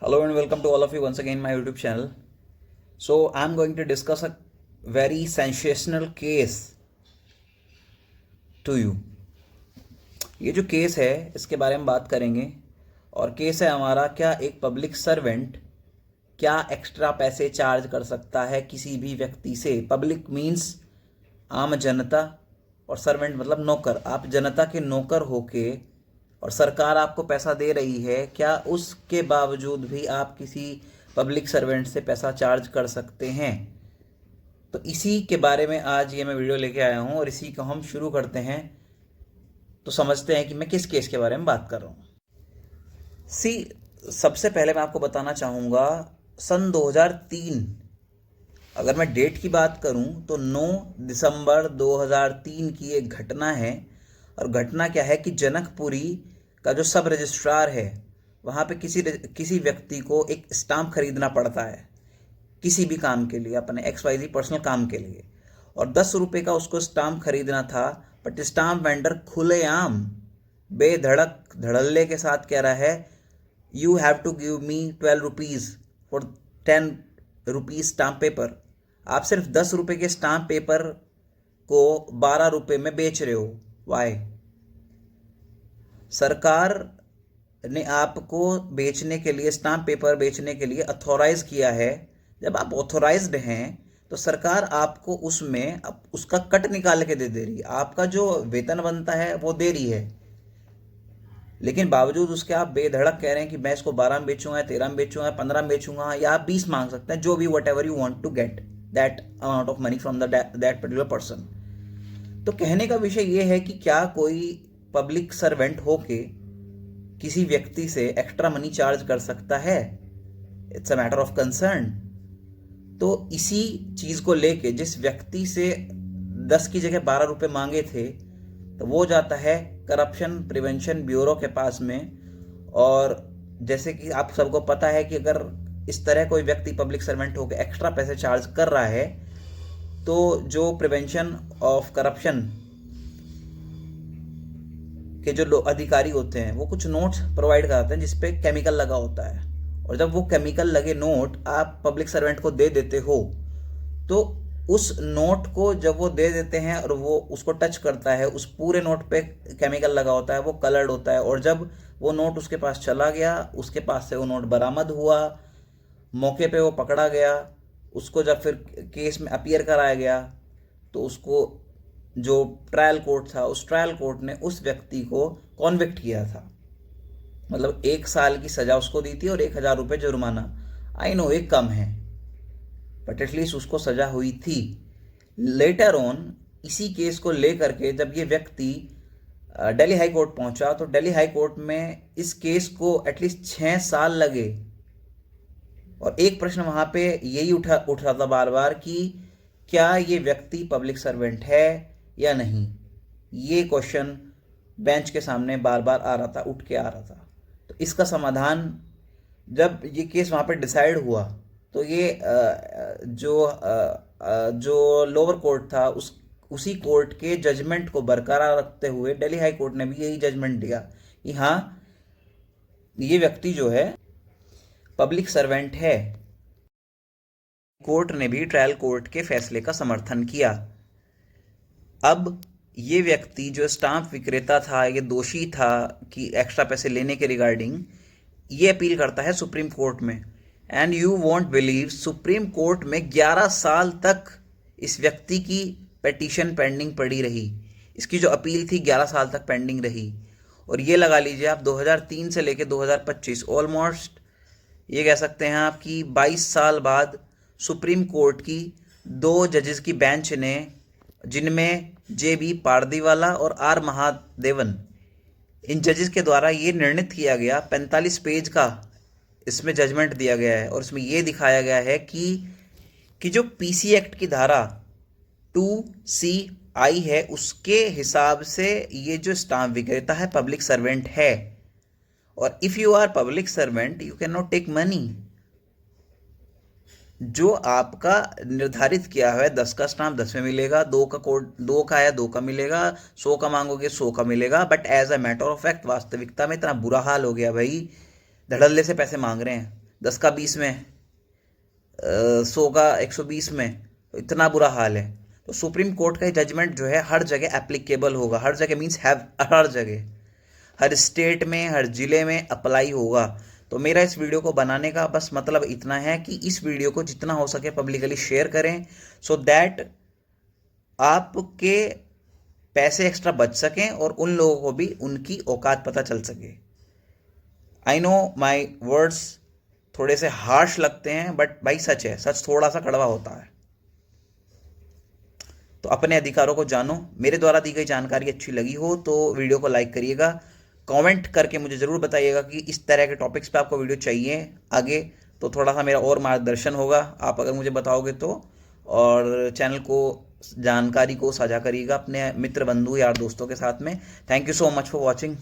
Hello and welcome to all of you once again in my YouTube channel. So I'm going to discuss a very sensational case to you. ये जो case है इसके बारे में बात करेंगे और केस है हमारा, क्या एक पब्लिक सर्वेंट क्या एक्स्ट्रा पैसे चार्ज कर सकता है किसी भी व्यक्ति से। पब्लिक मीन्स आम जनता और सर्वेंट मतलब नौकर। आप जनता के नौकर होके और सरकार आपको पैसा दे रही है, क्या उसके बावजूद भी आप किसी पब्लिक सर्वेंट से पैसा चार्ज कर सकते हैं? तो इसी के बारे में आज ये मैं वीडियो लेके आया हूँ और इसी को हम शुरू करते हैं। तो समझते हैं कि मैं किस केस के बारे में बात कर रहा हूँ। सबसे पहले मैं आपको बताना चाहूँगा सन 2003, अगर मैं डेट की बात करूं तो 9 दिसंबर 2003 की एक घटना है। और घटना क्या है कि जनकपुरी का जो सब रजिस्ट्रार है वहाँ पे किसी व्यक्ति को एक स्टाम्प खरीदना पड़ता है किसी भी काम के लिए, अपने XYZ पर्सनल काम के लिए, और 10 रुपये का उसको स्टाम्प खरीदना था। बट स्टाम्प वेंडर खुलेआम बेधड़क धड़ल्ले के साथ कह रहा है, you have to give me 12 rupees for 10 rupees stamp paper. आप सिर्फ 10 रुपये के स्टाम्प पेपर को 12 रुपये में बेच रहे हो। वाई? सरकार ने आपको बेचने के लिए, स्टाम्प पेपर बेचने के लिए अथॉराइज किया है। जब आप ऑथोराइज्ड हैं तो सरकार आपको उसमें उसका कट निकाल के दे रही है। आपका जो वेतन बनता है वो दे रही है, लेकिन बावजूद उसके आप बेधड़क कह रहे हैं कि मैं इसको 12 में बेचूंगा, 13 में बेचूंगा, 15 में बेचूंगा, या आप 20 मांग सकते हैं, जो भी whatever you want to get that amount of money from that particular person. तो कहने का विषय ये है कि क्या कोई पब्लिक सर्वेंट होके किसी व्यक्ति से एक्स्ट्रा मनी चार्ज कर सकता है? It's a matter of concern. तो इसी चीज को लेके जिस व्यक्ति से 10 की जगह 12 रुपये मांगे थे, तो वो जाता है करप्शन प्रिवेंशन ब्यूरो के पास में। और जैसे कि आप सबको पता है कि अगर इस तरह कोई व्यक्ति पब्लिक सर्वेंट होकर एक्स्ट्रा पैसे चार्ज कर रहा है तो जो प्रिवेंशन ऑफ करप्शन के जो अधिकारी होते हैं वो कुछ नोट्स प्रोवाइड कराते हैं जिसपे केमिकल लगा होता है। और जब वो केमिकल लगे नोट आप पब्लिक सर्वेंट को दे देते हो, तो उस नोट को जब वो दे देते हैं और वो उसको टच करता है, उस पूरे नोट पे केमिकल लगा होता है, वो कलर्ड होता है। और जब वो नोट उसके पास चला गया, उसके पास से वो नोट बरामद हुआ, मौके पे वो पकड़ा गया, उसको जब फिर केस में अपीयर कराया गया, तो उसको जो ट्रायल कोर्ट था, उस ट्रायल कोर्ट ने उस व्यक्ति को कॉन्विक्ट किया था। मतलब 1 साल की सजा उसको दी थी और 1000 रुपये जुर्माना। आई नो एक कम है, बट एटलीस्ट उसको सजा हुई थी। लेटर ऑन इसी केस को लेकर के जब ये व्यक्ति दिल्ली हाई कोर्ट पहुंचा, तो दिल्ली हाई कोर्ट में इस केस को एटलीस्ट 6 साल लगे। और एक प्रश्न वहां पे यही उठ रहा था बार बार कि क्या ये व्यक्ति पब्लिक सर्वेंट है या नहीं। ये क्वेश्चन बेंच के सामने बार बार आ रहा था, उठ के आ रहा था। तो इसका समाधान जब ये केस वहाँ पे डिसाइड हुआ, तो ये जो लोअर कोर्ट था उसी कोर्ट के जजमेंट को बरकरार रखते हुए दिल्ली हाई कोर्ट ने भी यही जजमेंट दिया कि हाँ, ये व्यक्ति जो है पब्लिक सर्वेंट है। कोर्ट ने भी ट्रायल कोर्ट के फैसले का समर्थन किया। अब ये व्यक्ति जो स्टाम्प विक्रेता था, ये दोषी था कि एक्स्ट्रा पैसे लेने के रिगार्डिंग, ये अपील करता है सुप्रीम कोर्ट में। And you won't believe, supreme court में 11 साल तक इस व्यक्ति की पिटीशन पेंडिंग पड़ी रही। इसकी जो अपील थी 11 साल तक पेंडिंग रही। और ये लगा लीजिए आप 2003 से लेकर 2025, ऑलमोस्ट ये कह सकते हैं आप कि 22 साल बाद सुप्रीम कोर्ट की 2 जजेस की बेंच ने, जिनमें JB पारदीवाला और R महादेवन, इन जजेस के द्वारा ये निर्णित किया गया, 45 पेज का इसमें जजमेंट दिया गया है। और इसमें ये दिखाया गया है कि जो PC एक्ट की धारा 2CI है, उसके हिसाब से ये जो स्टाम्प विक्रेता है पब्लिक सर्वेंट है। और if you are public servant you can not take money. जो आपका निर्धारित किया है, 10 का स्टाम्प 10 में मिलेगा, 2 का कोड 2 का है 2 का मिलेगा, 100 का मांगोगे 100 का मिलेगा। But as a matter of fact वास्तविकता में इतना बुरा हाल हो गया भाई, धड़ल्ले से पैसे मांग रहे हैं। 10 का 20 में, 100 का 120 में, तो इतना बुरा हाल है। तो सुप्रीम कोर्ट का जजमेंट जो है हर जगह एप्लीकेबल होगा, हर जगह मीन्स हैव, हर जगह, हर स्टेट में, हर जिले में अप्लाई होगा। तो मेरा इस वीडियो को बनाने का बस मतलब इतना है कि इस वीडियो को जितना हो सके पब्लिकली शेयर करें, सो दैट आपके पैसे एक्स्ट्रा बच सकें और उन लोगों को भी उनकी औकात पता चल सके। आई नो माई वर्ड्स थोड़े से हार्श लगते हैं, बट भाई सच है, सच थोड़ा सा कड़वा होता है। तो अपने अधिकारों को जानो। मेरे द्वारा दी गई जानकारी अच्छी लगी हो तो वीडियो को लाइक करिएगा, कमेंट करके मुझे ज़रूर बताइएगा कि इस तरह के टॉपिक्स पे आपको वीडियो चाहिए आगे, तो थोड़ा सा मेरा और मार्गदर्शन होगा आप अगर मुझे बताओगे तो। और चैनल को, जानकारी को साझा करिएगा अपने मित्र, बंधु, यार दोस्तों के साथ में। Thank you so much for watching.